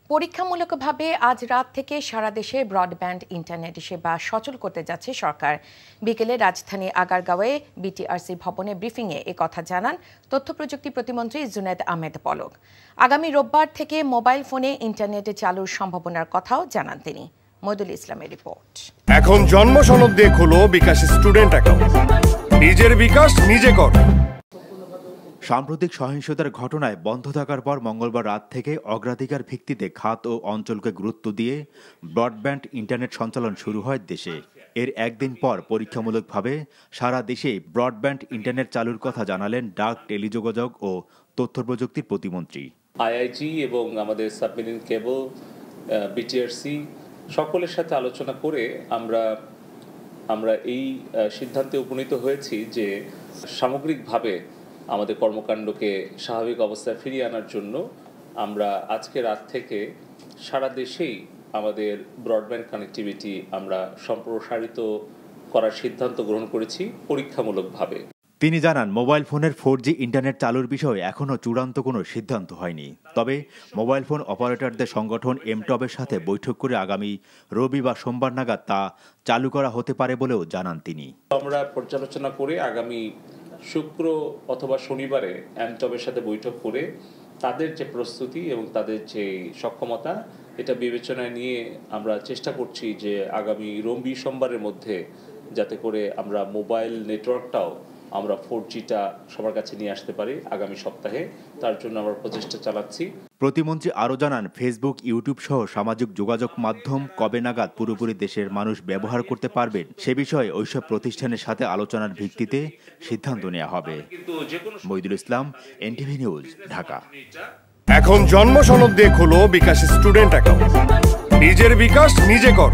পরীক্ষামূলকভাবে আজ রাত থেকে সারা দেশে ব্রডব্যান্ড ইন্টারনেট সেবা সচল করতে যাচ্ছে সরকার। বিকেলে রাজধানী আগারগাঁওয়ে বিটিআরসি ভবনে ব্রিফিংয়ে কথা জানান তথ্য প্রযুক্তি প্রতিমন্ত্রী জুনায়েদ আহমেদ পলক। আগামী রোববার থেকে মোবাইল ফোনে ইন্টারনেট চালুর সম্ভাবনার কথাও জানান তিনি। মইদুল ইসলামের রিপোর্ট। এখন জন্ম সনদ দিয়ে খোলো বিকাশ স্টুডেন্ট অ্যাকাউন্ট। নিজের বিকাশ নিজে কর। সাম্প্রতিক সহিংসতার ঘটনায় বন্ধ থাকার পর মঙ্গলবার রাত থেকে অগ্রাধিকার ভিত্তিতে খাত ও অঞ্চলকে গুরুত্ব দিয়ে ব্রডব্যান্ড ইন্টারনেট সঞ্চালন শুরু হয় দেশে। এর একদিন পর পরীক্ষামূলকভাবে সারা দেশে ব্রডব্যান্ড ইন্টারনেট চালুর কথা জানালেন ডাক, টেলিযোগাযোগ ও তথ্য প্রযুক্তির প্রতিমন্ত্রী। আইআইজি এবং আমাদের সাবমেরিন কেবল, বিটিআরসি সকলের সাথে আলোচনা করে আমরা এই সিদ্ধান্তে উপনীত হয়েছি যে সামগ্রিকভাবে আমাদের কর্মকাণ্ডকে স্বাভাবিক অবস্থায় ফিরিয়ে আনার জন্য আমরা আজকে রাত থেকে সারা দেশেই আমাদের ব্রডব্যান্ড কানেক্টিভিটি আমরা সম্প্রসারিত করার সিদ্ধান্ত গ্রহণ করেছি পরীক্ষামূলকভাবে। তিনি জানান, মোবাইল ফোনের 4G ইন্টারনেট চালুর বিষয়ে এখনও চূড়ান্ত কোনো সিদ্ধান্ত হয়নি। তবে মোবাইল ফোন অপারেটরদের সংগঠন এমটবের সাথে বৈঠক করে আগামী রবি বা সোমবার নাগাদ তা চালু করা হতে পারে বলেও জানান তিনি। আমরা পর্যালোচনা করে আগামী শুক্র অথবা শনিবারে এমটবের সাথে বৈঠক করে তাদের যে প্রস্তুতি এবং তাদের যে সক্ষমতা এটা বিবেচনায় নিয়ে আমরা চেষ্টা করছি যে আগামী রবি সোমবারের মধ্যে যাতে করে আমরা মোবাইল নেটওয়ার্কটাও আমরা 4Gটা সবার কাছে নিয়ে আসতে পারি আগামী সপ্তাহে। তার জন্য আমরা প্রচেষ্টা চালাচ্ছি। প্রতিমন্ত্রী আরও জানান, ফেসবুক, ইউটিউব সহ সামাজিক যোগাযোগ মাধ্যম কবে নাগাদ পুরোপুরি দেশের মানুষ ব্যবহার করতে পারবেন সে বিষয়ে ওইসব প্রতিষ্ঠানের সাথে আলোচনার ভিত্তিতে সিদ্ধান্ত নেওয়া হবে। মইদুল ইসলাম, এনটিভি নিউজ, ঢাকা। এখন জন্ম সনদ দিয়ে খোলো বিকাশ স্টুডেন্ট অ্যাকাউন্ট। নিজের বিকাশ নিজে কর।